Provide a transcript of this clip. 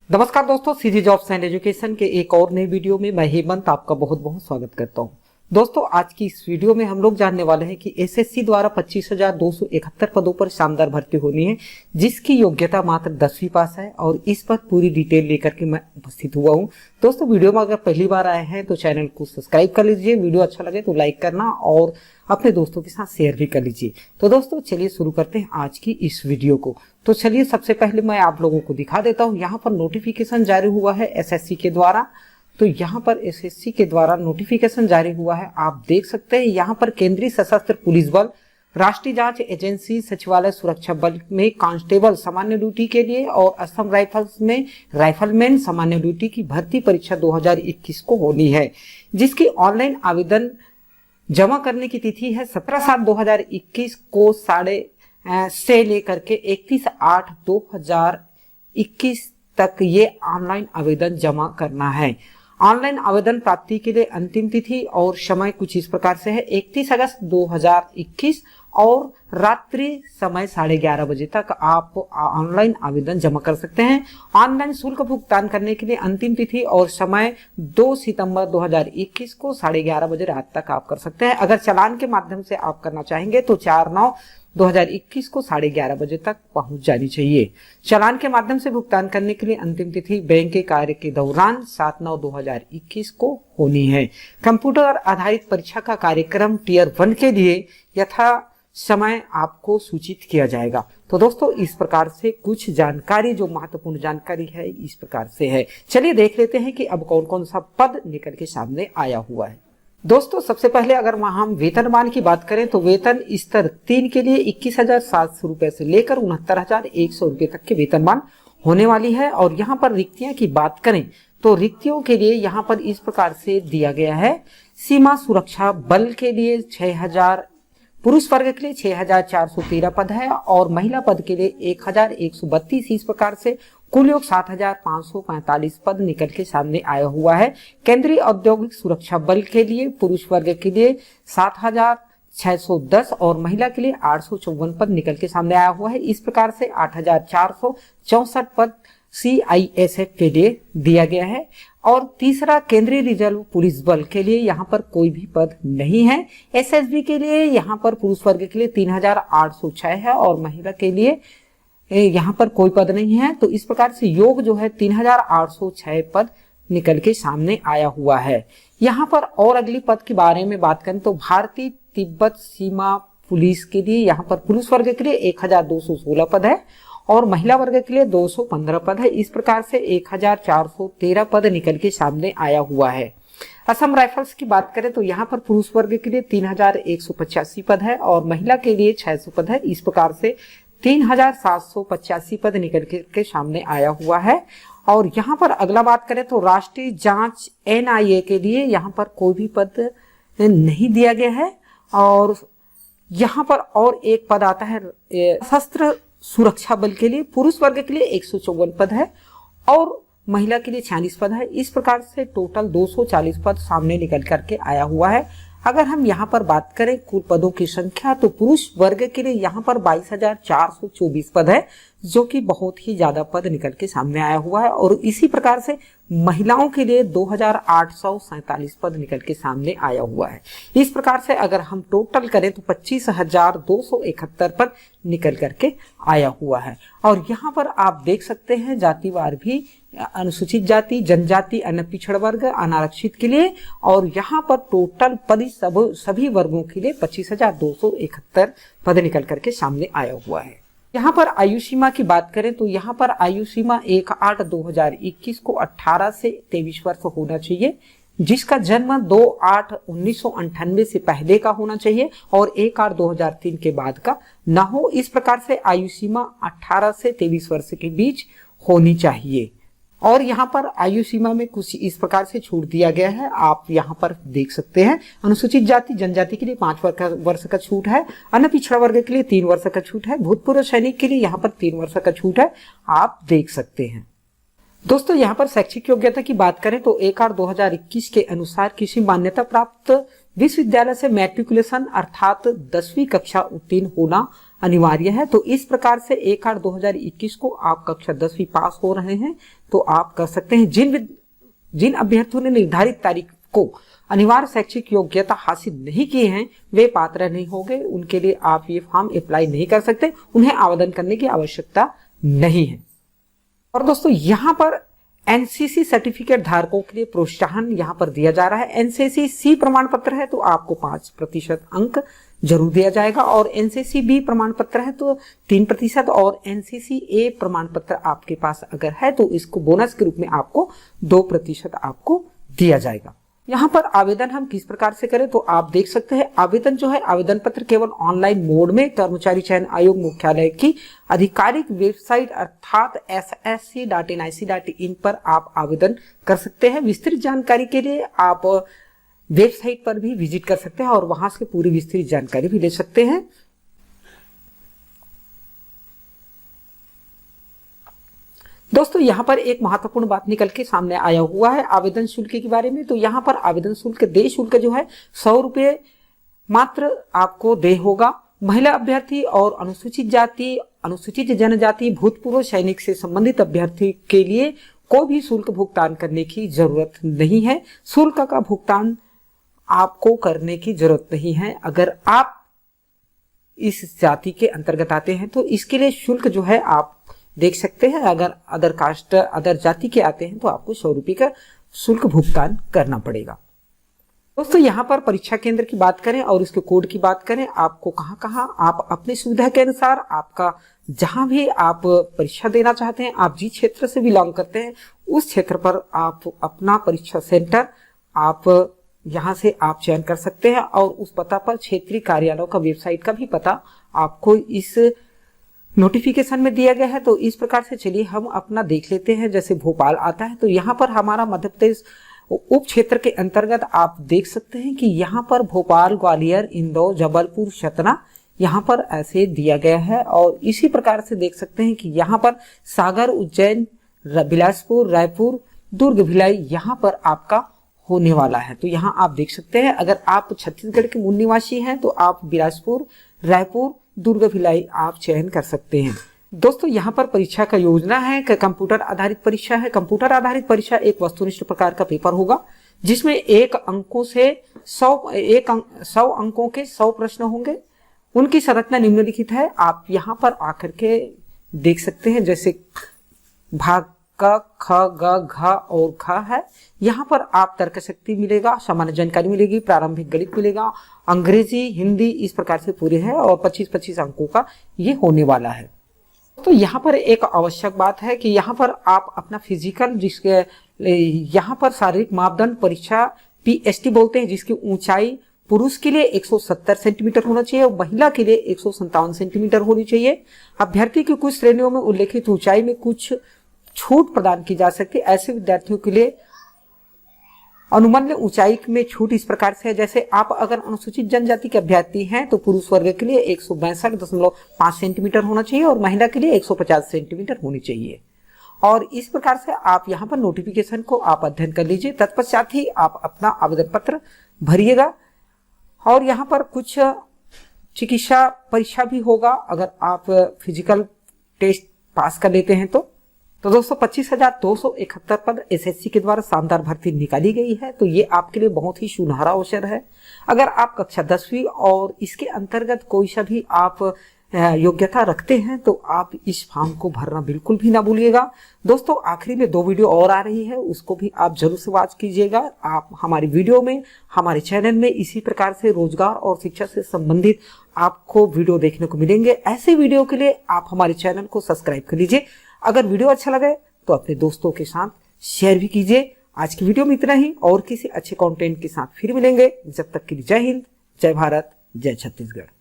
नमस्कार दोस्तों, CG jobs and education के एक और नई वीडियो में मैं हेमंत आपका बहुत बहुत स्वागत करता हूं। दोस्तों, आज की इस वीडियो में हम लोग जानने वाले हैं कि एसएससी द्वारा 25,271 पदों पर शानदार भर्ती होनी है, जिसकी योग्यता मात्र 10वीं पास है और इस पर पूरी डिटेल लेकर के मैं उपस्थित हुआ हूं। दोस्तों, वीडियो में अगर पहली बार आए हैं तो चैनल को सब्सक्राइब कर लीजिए, वीडियो अच्छा लगे तो लाइक करना और अपने दोस्तों के साथ शेयर भी कर लीजिए। तो दोस्तों, चलिए शुरू करते हैं आज की इस वीडियो को। तो चलिए सबसे पहले मैं आप लोगों को दिखा देता हूं, यहाँ पर नोटिफिकेशन जारी हुआ है एसएससी के द्वारा। तो यहाँ पर एसएससी के द्वारा नोटिफिकेशन जारी हुआ है, आप देख सकते हैं। यहाँ पर केंद्रीय सशस्त्र पुलिस बल, राष्ट्रीय जांच एजेंसी, सचिवालय सुरक्षा बल में कांस्टेबल सामान्य ड्यूटी के लिए और असम राइफल्स में राइफलमैन सामान्य ड्यूटी की भर्ती परीक्षा 2021 को होनी है, जिसकी ऑनलाइन आवेदन जमा करने की तिथि है 17/7/2021 को से लेकर के 31/8/2021 तक ये ऑनलाइन आवेदन जमा करना है। ऑनलाइन आवेदन प्राप्ति के लिए अंतिम तिथि और समय कुछ इस प्रकार से है, 31 अगस्त 2021 और रात्रि समय 11:30 बजे तक आप ऑनलाइन आवेदन जमा कर सकते हैं। ऑनलाइन शुल्क भुगतान करने के लिए अंतिम तिथि और समय 2 सितंबर 2021 को 11:30 बजे रात तक आप कर सकते हैं। अगर चालान के माध्यम से आप करना चाहेंगे तो 4/9/2021 को 11:30 बजे तक पहुंच जानी चाहिए। चालान के माध्यम से भुगतान करने के लिए अंतिम तिथि बैंक के कार्य के दौरान 7/9/2021 को होनी है। कंप्यूटर आधारित परीक्षा का कार्यक्रम टियर 1 के लिए यथा समय आपको सूचित किया जाएगा। तो दोस्तों, इस प्रकार से कुछ जानकारी, जो महत्वपूर्ण जानकारी है, इस प्रकार से है। चलिए देख लेते हैं कि अब कौन कौन सा पद निकल के सामने आया हुआ है। दोस्तों, सबसे पहले अगर हम वेतनमान की बात करें तो वेतन स्तर 3 के लिए 21,700 रुपए से लेकर 69,100 रुपए तक के वेतनमान होने वाली है। और यहाँ पर रिक्तियां की बात करें तो रिक्तियों के लिए यहाँ पर इस प्रकार से दिया गया है। सीमा सुरक्षा बल के लिए 6,000, पुरुष वर्ग के लिए 6,413 पद है और महिला पद के लिए 1,132। इस प्रकार से कुल योग 7,545 पद निकल के सामने आया हुआ है। केंद्रीय औद्योगिक सुरक्षा बल के लिए पुरुष वर्ग के लिए 7,610 और महिला के लिए 854 पद निकल के सामने आया हुआ है। इस प्रकार से 8,464 पद CISF के लिए दिया गया है। और तीसरा, केंद्रीय रिजर्व पुलिस बल के लिए यहाँ पर कोई भी पद नहीं है। SSB के लिए यहाँ पर पुरुष वर्ग के लिए 3,806 है और महिला के लिए यहाँ पर कोई पद नहीं है। तो इस प्रकार से योग जो है 3,806 पद निकल के सामने आया हुआ है। यहाँ पर और अगली पद के बारे में बात करें तो भारतीय तिब्बत सीमा पुलिस के लिए यहाँ पर पुरुष वर्ग के लिए 1,216 पद है और महिला वर्ग के लिए 215 पद है। इस प्रकार से 1,413 पद निकल के सामने आया हुआ है। असम राइफल्स की बात करें तो यहाँ पर पुरुष वर्ग के लिए 3,185 पद है और महिला के लिए 600 पद है। इस प्रकार से 3,785 पद निकल के सामने आया हुआ है। और यहाँ पर अगला बात करें तो राष्ट्रीय जांच NIA के लिए यहाँ पर कोई भी पद नहीं दिया गया है। और यहाँ पर और एक पद आता है सशस्त्र सुरक्षा बल के लिए, पुरुष वर्ग के लिए 154 पद है और महिला के लिए 46 पद है। इस प्रकार से टोटल 240 पद सामने निकल करके आया हुआ है। अगर हम यहाँ पर बात करें कुल पदों की संख्या तो पुरुष वर्ग के लिए यहाँ पर 22,424 पद है, जो कि बहुत ही ज्यादा पद निकल के सामने आया हुआ है। और इसी प्रकार से महिलाओं के लिए 2,847 पद निकल के सामने आया हुआ है। इस प्रकार से अगर हम टोटल करें तो 25,271 पद निकल करके आया हुआ है। और यहाँ पर आप देख सकते हैं जातिवार भी, अनुसूचित जाति, जनजाति, अन्य पिछड़ वर्ग, अनारक्षित के लिए। और यहाँ पर टोटल पद सभी वर्गों के लिए 25,271 पद निकल करके सामने आया हुआ है। यहाँ पर आयु सीमा की बात करें तो यहाँ पर आयु सीमा 1/8/2021 को 18 से 23 वर्ष होना चाहिए, जिसका जन्म 2/8/1998 से पहले का होना चाहिए और 1/8/2003 के बाद का ना हो। इस प्रकार से आयु सीमा 18 से 23 वर्ष के बीच होनी चाहिए। और यहाँ पर आयु सीमा में कुछ इस प्रकार से छूट दिया गया है, आप यहाँ पर देख सकते हैं। अनुसूचित जाति जनजाति के लिए 5 वर्ष का छूट है, अन्य पिछड़ा वर्ग के लिए 3 वर्ष का छूट है, भूतपूर्व सैनिक के लिए यहाँ पर 3 वर्ष का छूट है, आप देख सकते हैं। दोस्तों यहाँ पर शैक्षिक योग्यता की बात करें तो 1/8/2021 के अनुसार किसी मान्यता प्राप्त विश्वविद्यालय से मैट्रिकुलेशन अर्थात 10वीं कक्षा उत्तीर्ण होना अनिवार्य है। तो इस प्रकार से 1/8/2021 को आप कक्षा 10वीं पास हो रहे हैं तो आप कर सकते हैं। जिन अभ्यर्थियों ने निर्धारित तारीख को अनिवार्य शैक्षिक योग्यता हासिल नहीं किए हैं वे पात्र नहीं होंगे, उनके लिए आप ये फॉर्म अप्लाई नहीं कर सकते, उन्हें आवेदन करने की आवश्यकता नहीं है। और दोस्तों यहाँ पर एनसीसी सर्टिफिकेट धारकों के लिए प्रोत्साहन यहाँ पर दिया जा रहा है। एनसीसी सी प्रमाण पत्र है तो आपको 5% अंक जरूर दिया जाएगा, और एनसीसी बी प्रमाण पत्र है तो 3%, और एनसीसी ए प्रमाण पत्र आपके पास अगर है तो इसको बोनस के रूप में आपको 2% आपको दिया जाएगा। यहाँ पर आवेदन हम किस प्रकार से करें तो आप देख सकते हैं, आवेदन जो है आवेदन पत्र केवल ऑनलाइन मोड में कर्मचारी चयन आयोग मुख्यालय की आधिकारिक वेबसाइट अर्थात ssc.nic.in पर आप आवेदन कर सकते हैं। विस्तृत जानकारी के लिए आप वेबसाइट पर भी विजिट कर सकते हैं और वहां से पूरी विस्तृत जानकारी भी ले सकते हैं। दोस्तों यहाँ पर एक महत्वपूर्ण बात निकल के सामने आया हुआ है आवेदन शुल्क के बारे में। तो यहाँ पर आवेदन शुल्क देय शुल्क जो है 100 रुपये मात्र आपको देय होगा। महिला अभ्यर्थी और अनुसूचित जाति, अनुसूचित जनजाति, भूतपूर्व सैनिक से संबंधित अभ्यर्थी के लिए कोई भी शुल्क भुगतान करने की जरूरत नहीं है। शुल्क का भुगतान आपको करने की जरूरत नहीं है। अगर आप इस जाति के अंतर्गत आते हैं तो इसके लिए शुल्क जो है आप देख सकते हैं। अगर अदर कास्ट, अदर जाति के आते हैं तो आपको 100 रुपये का शुल्क भुगतान करना पड़ेगा। दोस्तों यहाँ पर परीक्षा केंद्र की बात करें और इसके कोड की बात करें, आपको कहाँ आप अपनी सुविधा के अनुसार आपका जहां भी आप परीक्षा देना चाहते हैं, आप जिस क्षेत्र से बिलोंग करते हैं उस क्षेत्र पर आप अपना परीक्षा सेंटर आप यहाँ से आप चयन कर सकते हैं। और उस पता पर क्षेत्रीय कार्यालयों का वेबसाइट का भी पता आपको इस नोटिफिकेशन में दिया गया है। तो इस प्रकार से चलिए हम अपना देख लेते हैं। जैसे भोपाल आता है तो यहाँ पर हमारा मध्य प्रदेश उप क्षेत्र के अंतर्गत आप देख सकते हैं कि यहाँ पर भोपाल, ग्वालियर, इंदौर, जबलपुर, सतना यहाँ पर ऐसे दिया गया है। और इसी प्रकार से देख सकते हैं कि यहाँ पर सागर, उज्जैन, बिलासपुर, रायपुर, दुर्ग, भिलाई यहाँ पर आपका होने वाला है। तो यहाँ आप देख सकते हैं अगर आप छत्तीसगढ़ के मूल निवासी हैं तो आप बिलासपुर, रायपुर, दुर्ग, भिलाई आप चयन कर सकते हैं। दोस्तों यहाँ पर परीक्षा का योजना है कि कंप्यूटर आधारित परीक्षा है। कंप्यूटर आधारित परीक्षा एक वस्तुनिष्ठ प्रकार का पेपर होगा जिसमें 1 अंकों से 100 अंकों के 100 प्रश्न होंगे। उनकी संरचना निम्नलिखित है, आप यहाँ पर आकर के देख सकते हैं। जैसे भाग क, ख, ग, घ और घ है। यहाँ पर आप तर्क शक्ति मिलेगा, सामान्य जानकारी मिलेगी, प्रारंभिक गणित मिलेगा, अंग्रेजी, हिंदी इस प्रकार से पूरे हैं और 25-25 अंकों का ये होने वाला है। तो यहाँ पर एक आवश्यक बात है कि यहाँ पर आप अपना फिजिकल, जिसके यहाँ पर शारीरिक मापदंड परीक्षा PST बोलते हैं, जिसकी ऊंचाई पुरुष के लिए 170 सेंटीमीटर होना चाहिए और महिला के लिए 157 सेंटीमीटर होनी चाहिए। अभ्यर्थी की कुछ श्रेणियों में उल्लेखित ऊंचाई में कुछ छूट प्रदान की जा सकती है। ऐसे विद्यार्थियों के लिए अनुमन्य ऊंचाई में छूट इस प्रकार से है, जैसे आप अगर अनुसूचित जनजाति के अभ्यर्थी हैं तो पुरुष वर्ग के लिए 162.5 सेंटीमीटर होना चाहिए और महिला के लिए 150 सेंटीमीटर होनी चाहिए। और इस प्रकार से आप यहाँ पर नोटिफिकेशन को आप अध्ययन कर लीजिए, तत्पश्चात ही आप अपना आवेदन पत्र भरिएगा। और यहाँ पर कुछ चिकित्सा परीक्षा भी होगा अगर आप फिजिकल टेस्ट पास कर लेते हैं तो दोस्तों 25,271 पद एसएससी के द्वारा शानदार भर्ती निकाली गई है। तो ये आपके लिए बहुत ही सुनहरा अवसर है। अगर आप कक्षा 10वीं और इसके अंतर्गत कोई सा भी आप योग्यता रखते हैं तो आप इस फॉर्म को भरना बिल्कुल भी ना भूलिएगा। दोस्तों आखिरी में 2 वीडियो और आ रही है, उसको भी आप जरूर से वॉच कीजिएगा। आप हमारी वीडियो में, हमारे चैनल में इसी प्रकार से रोजगार और शिक्षा से संबंधित आपको वीडियो देखने को मिलेंगे। ऐसे वीडियो के लिए आप हमारे चैनल को सब्सक्राइब कर लीजिए। अगर वीडियो अच्छा लगे तो अपने दोस्तों के साथ शेयर भी कीजिए। आज की वीडियो में इतना ही, और किसी अच्छे कंटेंट के साथ फिर मिलेंगे। जब तक के लिए जय हिंद, जय भारत, जय छत्तीसगढ़।